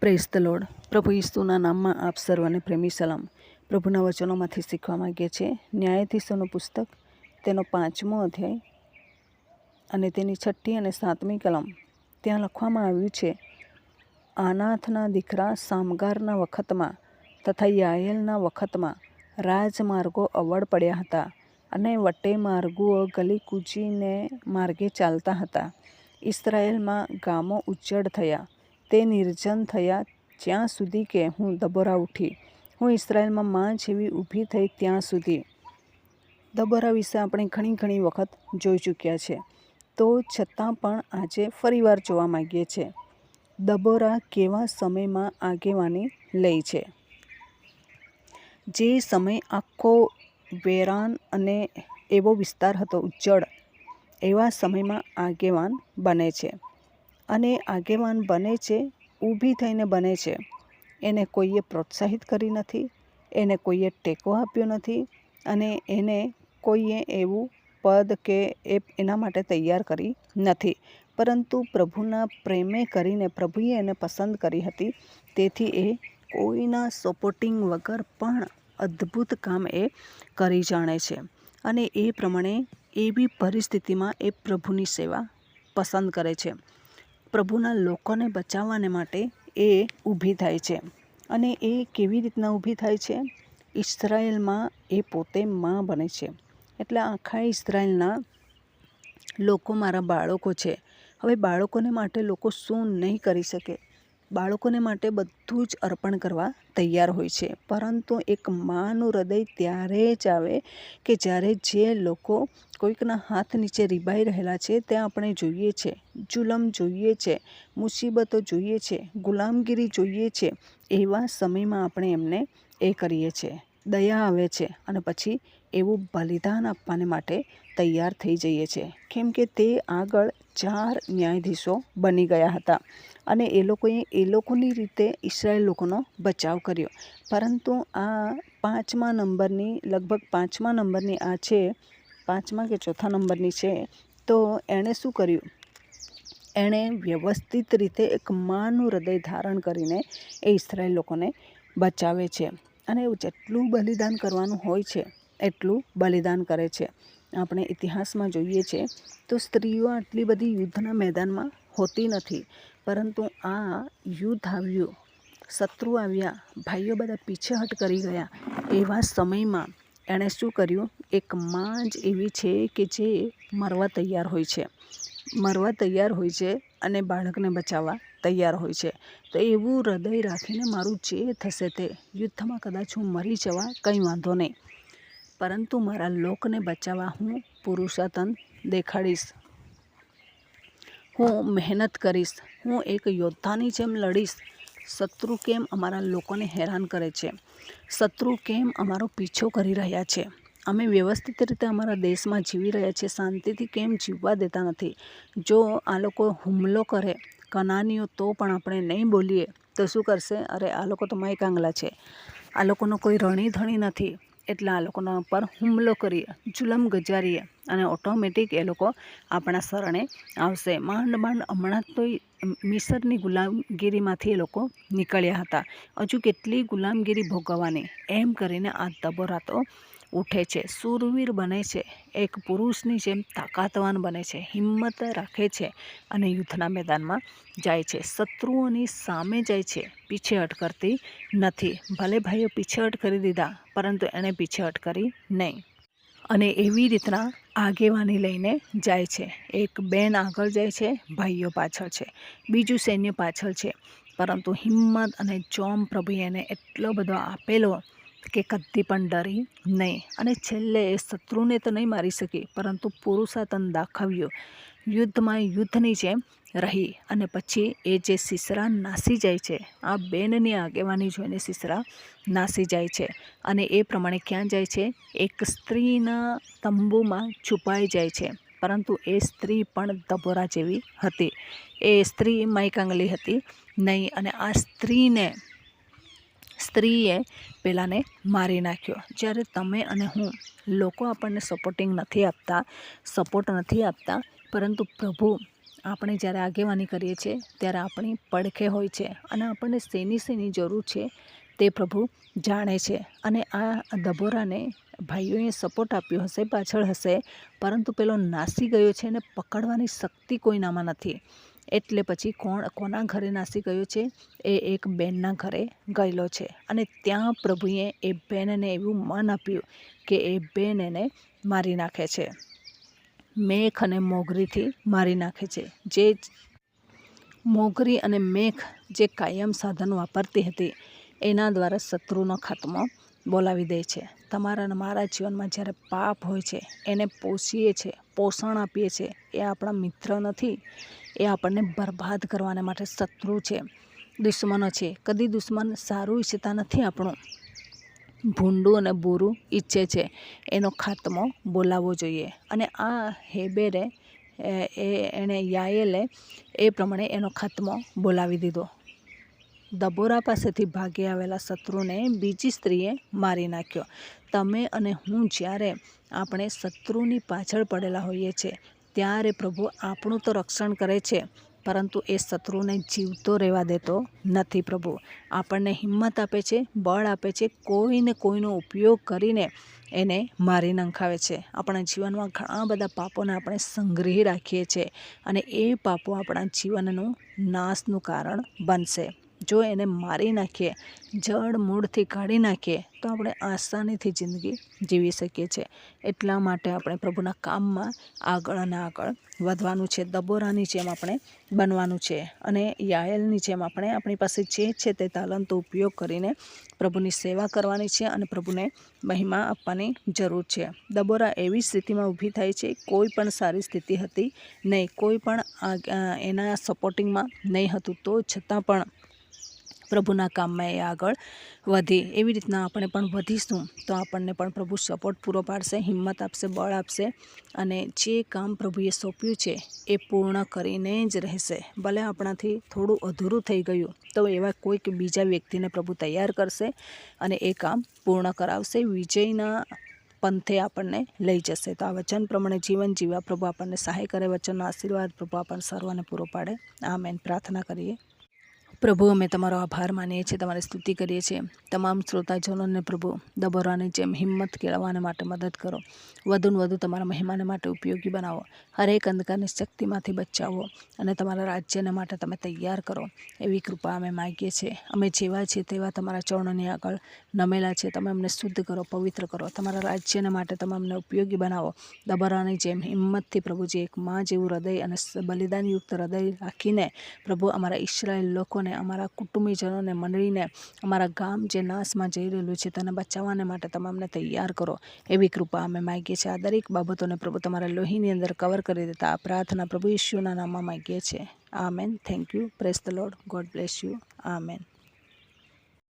Praise the lord. પ્રભુ ઈસુના નામમાં આપ સર્વને પ્રેમી સલામ. પ્રભુના વચનોમાંથી શીખવા માંગીએ છીએ. ન્યાયાધીશોનું પુસ્તક તેનો 5મો અધ્યાય અને તેની 6ઠી અને 7મી કલમ. ત્યાં લખવામાં આવ્યું છે, આનાથના દીકરા સામગારના વખતમાં તથા યાયેલના વખતમાં રાજમાર્ગો અવળ પડ્યા હતા અને વટે માર્ગુઓ ગલી કૂચીને માર્ગે ચાલતા હતા. ઇસ્રાયેલમાં ગામો ઉજ્જડ થયા, તે નિર્જન થયા જ્યાં સુધી કે હું દબોરા ઉઠી. હું ઇસ્રાયેલમાં માં જેવી ઊભી થઈ ત્યાં સુધી. દબોરા વિશે આપણે ઘણી વખત જોઈ ચૂક્યા છે, તો છતાં પણ આજે ફરીવાર જોવા માંગીએ છીએ. દબોરા કેવા સમયમાં આગેવાની લઈ છે. જે સમય આખો વેરાન અને એવો વિસ્તાર હતો ઉજ્જડ, એવા સમયમાં આગેવાન બને છે. અને આગેવાન બને છે, ઊભી થઈને બને છે. એને કોઈએ પ્રોત્સાહિત કરી નથી, એને કોઈએ ટેકો આપ્યો નથી, અને એને કોઈએ એવું પદ કે એના માટે તૈયાર કરી નથી. પરંતુ પ્રભુના પ્રેમે કરીને પ્રભુએ એને પસંદ કરી હતી. તેથી એ કોઈના સપોર્ટિંગ વગર પણ અદ્ભુત કામ એ કરી જાણે છે. અને એ પ્રમાણે એવી પરિસ્થિતિમાં એ પ્રભુની સેવા પસંદ કરે છે. પ્રભુના લોકોને બચાવવાને માટે એ ઊભી થાય છે. અને એ કેવી રીતના ઊભી થાય છે? ઇસ્રાયેલમાં એ પોતે માં બને છે. એટલે આખા ઇસ્રાયેલના લોકો મારા બાળકો છે. હવે બાળકોને માટે લોકો શું નહીં કરી શકે? બાળકોને માટે બધું જ અર્પણ કરવા તૈયાર હોય છે. પરંતુ એક માનું હૃદય ત્યારે જ આવે કે જ્યારે જે લોકો કોઈકના હાથ નીચે રીબાઈ રહેલા છે, તે આપણે જોઈએ છે. જુલમ જોઈએ છે, મુસીબતો જોઈએ છે, ગુલામગીરી જોઈએ છે. એવા સમયમાં આપણે એમને એ કરીએ છીએ, દયા આવે છે અને પછી એવું બલિદાન આપવાને માટે તૈયાર થઈ જઈએ છીએ. કેમ કે તે આગળ 4 ન્યાયાધીશો બની ગયા હતા અને એ લોકોએ એ લોકોની રીતે ઇસ્રાયેલ લોકોનો બચાવ કર્યો. પરંતુ આ 5મા નંબરની લગભગ 5મા નંબરની આ છે, 5મા કે 4થા નંબરની છે. તો એણે શું કર્યું? એણે વ્યવસ્થિત રીતે એક માનું હૃદય ધારણ કરીને એ ઇસ્રાયેલ લોકોને બચાવે છે. અને જેટલું બલિદાન કરવાનું હોય છે એટલું બલિદાન કરે છે. આપણે ઇતિહાસમાં જોઈએ છે તો સ્ત્રીઓ આટલી બધી યુદ્ધના મેદાનમાં હોતી નથી. પરંતુ આ યુદ્ધ આવ્યું, શત્રુ આવ્યા, ભાઈઓ બધા પીછેહટ કરી ગયા, એવા સમયમાં એણે શું કર્યું? એક માં જ એવી છે કે જે મરવા તૈયાર હોય છે, અને બાળકને બચાવવા તૈયાર હોય છે. તો એવું હૃદય રાખીને મારું જે થશે તે યુદ્ધમાં કદાચ હું મરી જવા કંઈ વાંધો નહીં, પરંતુ મારા લોકને બચાવવા હું પુરુષાર્થ દેખાડીશ, હું મહેનત કરીશ, હું એક યોદ્ધાની જેમ લડીશ. શત્રુ કેમ અમારા લોકોને હેરાન કરે છે? શત્રુ કેમ અમારો પીછો કરી રહ્યા છે? અમે વ્યવસ્થિત રીતે અમારા દેશમાં જીવી રહ્યા છીએ, શાંતિથી કેમ જીવવા દેતા નથી? જો આ લોકો હુમલો કરે કનાનીઓ તો પણ આપણે નહીં બોલીએ તો શું કરશે? અરે આ લોકો તો માય કાંગલા છે, આ લોકોનો કોઈ રણી ધણી નથી, એટલે આ લોકોના પર હુમલો કરીએ, જુલમ ગજારીએ અને ઓટોમેટિક એ લોકો આપણા શરણે આવશે. માંડ હમણાં તો મિસરની ગુલામગીરીમાંથી એ લોકો નીકળ્યા હતા. હજુ કેટલી ગુલામગીરી ભોગવવાની? એમ કરીને આ દબોરા તો ઉઠે છે, શૂરવીર બને છે, એક પુરુષની જેમ તાકાતવાન બને છે, હિંમત રાખે છે અને યુદ્ધના મેદાનમાં જાય છે. શત્રુઓની સામે જાય છે, પીછેહટ કરતી નથી. ભલે ભાઈઓ પીછેહટ કરી દીધા, પરંતુ એણે પીછેહટ કરી નહીં. અને એવી રીતના આગેવાની લઈને જાય છે. એક બેન આગળ જાય છે, ભાઈઓ પાછળ છે, બીજું સૈન્ય પાછળ છે. પરંતુ હિંમત અને જોમ પ્રભુએ એને એટલો બધો આપેલો કે કદી પણ ડરી નહીં. અને છેલ્લે એ શત્રુને તો નહીં મારી શકી, પરંતુ પુરુષાર્થ દાખવ્યો, યુદ્ધમાં યુદ્ધની જેમ રહી. અને પછી એ જે સીસરા નાસી જાય છે, આ બેનની આગેવાની જોઈને સીસરા નાસી જાય છે. અને એ પ્રમાણે ક્યાં જાય છે? એક સ્ત્રીના તંબુમાં છુપાઈ જાય છે. પરંતુ એ સ્ત્રી પણ દબોરા જેવી હતી. એ સ્ત્રી માયકાંગલી હતી નહીં. અને આ સ્ત્રીએ પેલાને મારી નાખ્યો. જ્યારે તમે અને હું, લોકો આપણને સપોર્ટ નથી આપતા, પરંતુ પ્રભુ આપણે જ્યારે આગેવાની કરીએ છીએ ત્યારે આપણી પડખે હોય છે અને આપણને શેની જરૂર છે તે પ્રભુ જાણે છે. અને આ દબોરાને ભાઈઓએ સપોર્ટ આપ્યો હશે, પાછળ હશે, પરંતુ પેલો નાસી ગયો છે અને પકડવાની શક્તિ કોઈનામાં નથી. એટલે પછી કોના ઘરે નાસી ગયો છે? એ એક બેનના ઘરે ગયેલો છે અને ત્યાં પ્રભુએ એ બેનને એવું મન આપ્યું કે એ બેન એને મારી નાખે છે, મેખ અને મોગરીથી મારી નાખે છે. જે મોગરી અને મેખ જે કાયમ સાધન વાપરતી હતી એના દ્વારા શત્રુનો ખાત્મો બોલાવી દે છે. તમારા અને મારા જીવનમાં જ્યારે પાપ હોય છે એને પોષીએ છીએ, પોષણ આપીએ છીએ, એ આપણા મિત્ર નથી, એ આપણને બરબાદ કરવાને માટે શત્રુ છે, દુશ્મનો છે. કદી દુશ્મન સારું ઈચ્છતા નથી, આપણું ભૂંડું અને બુરું ઈચ્છે છે. એનો ખાત્મો બોલાવવો જોઈએ. અને આ હેબેરે એણે યાયેલે એ પ્રમાણે એનો ખાત્મો બોલાવી દીધો. દબોરા પાસેથી ભાગી આવેલા શત્રુને બીજી સ્ત્રીએ મારી નાખ્યો. તમે અને હું જ્યારે આપણે શત્રુની પાછળ પડેલા હોઈએ છીએ ત્યારે પ્રભુ આપણું તો રક્ષણ કરે છે, પરંતુ એ શત્રુને જીવતો રહેવા દેતો નથી. પ્રભુ આપણને હિંમત આપે છે, બળ આપે છે, કોઈને કોઈનો ઉપયોગ કરીને એને મારી નંખાવે છે. આપણા જીવનમાં ઘણા બધા પાપોને આપણે સંગ્રહી રાખીએ છીએ અને એ પાપો આપણા જીવનનું નાશનું કારણ બનશે. જો એને મારી નાખીએ, જડ મૂળથી કાઢી નાખીએ તો આપણે આસાનીથી જિંદગી જીવી શકીએ છીએ. એટલા માટે આપણે પ્રભુના કામમાં આગળ અને આગળ વધવાનું છે. દબોરાની જેમ આપણે બનવાનું છે અને યાયેલની જેમ આપણે આપણી પાસે જે છે તે તાલંતો ઉપયોગ કરીને પ્રભુની સેવા કરવાની છે અને પ્રભુને મહિમા આપવાની જરૂર છે. દબોરા એવી સ્થિતિમાં ઊભી થાય છે, કોઈ પણ સારી સ્થિતિ હતી નહીં, કોઈ પણ એના સપોર્ટિંગમાં નહીં હતું, તો છતાં પણ પ્રભુના કામમાં એ આગળ વધી. એવી રીતના આપણે પણ વધીશું તો આપણને પણ પ્રભુ સપોર્ટ પૂરો પાડશે, હિંમત આપશે, બળ આપશે અને જે કામ પ્રભુએ સોંપ્યું છે એ પૂર્ણ કરીને જ રહેશે. ભલે આપણાથી થોડું અધૂરું થઈ ગયું તો એવા કોઈક બીજા વ્યક્તિને પ્રભુ તૈયાર કરશે અને એ કામ પૂર્ણ કરાવશે, વિજયના પંથે આપણને લઈ જશે. તો આ વચન પ્રમાણે જીવન જીવવા પ્રભુ આપણને સહાય કરે. વચનનો આશીર્વાદ પ્રભુ આપણને સર્વને પૂરો પાડે. આમેન. પ્રાર્થના કરીએ. પ્રભુ, અમે તમારો આભાર માનીએ છીએ, તમારી સ્તુતિ કરીએ છીએ. તમામ શ્રોતાજનોને પ્રભુ દબોરાની જેમ હિંમત કેળવવાને માટે મદદ કરો. વધુને વધુ તમારા મહિમાને માટે ઉપયોગી બનાવો. હરેક અંધકારની શક્તિમાંથી બચાવો અને તમારા રાજ્યને માટે તમે તૈયાર કરો. એવી કૃપા અમે માગીએ છીએ. અમે જેવા છીએ તેવા તમારા ચરણોની આગળ નમેલા છે. તમે અમને શુદ્ધ કરો, પવિત્ર કરો. તમારા રાજ્યને માટે તમે અમને ઉપયોગી બનાવો. દબોરાની જેમ હિંમતથી પ્રભુજી એક માં જેવું હૃદય અને બલિદાનયુક્ત હૃદય રાખીને પ્રભુ અમારા ઇસ્રાયેલ લોકોને, અમારા કુટુંબીજનોને, મંડળીને, અમારા ગામ જે નાશમાં જઈ રહેલું છે તેને બચાવવાને માટે તમે અમને તૈયાર કરો. એવી કૃપા અમે માગીએ છીએ. આ દરેક બાબતોને પ્રભુ તમારા લોહીની અંદર કવર કરી દેતા આ પ્રાર્થના પ્રભુ ઈશ્વરના નામમાં માગીએ છીએ. Amen. Thank you. Praise the lord. God bless you. Amen.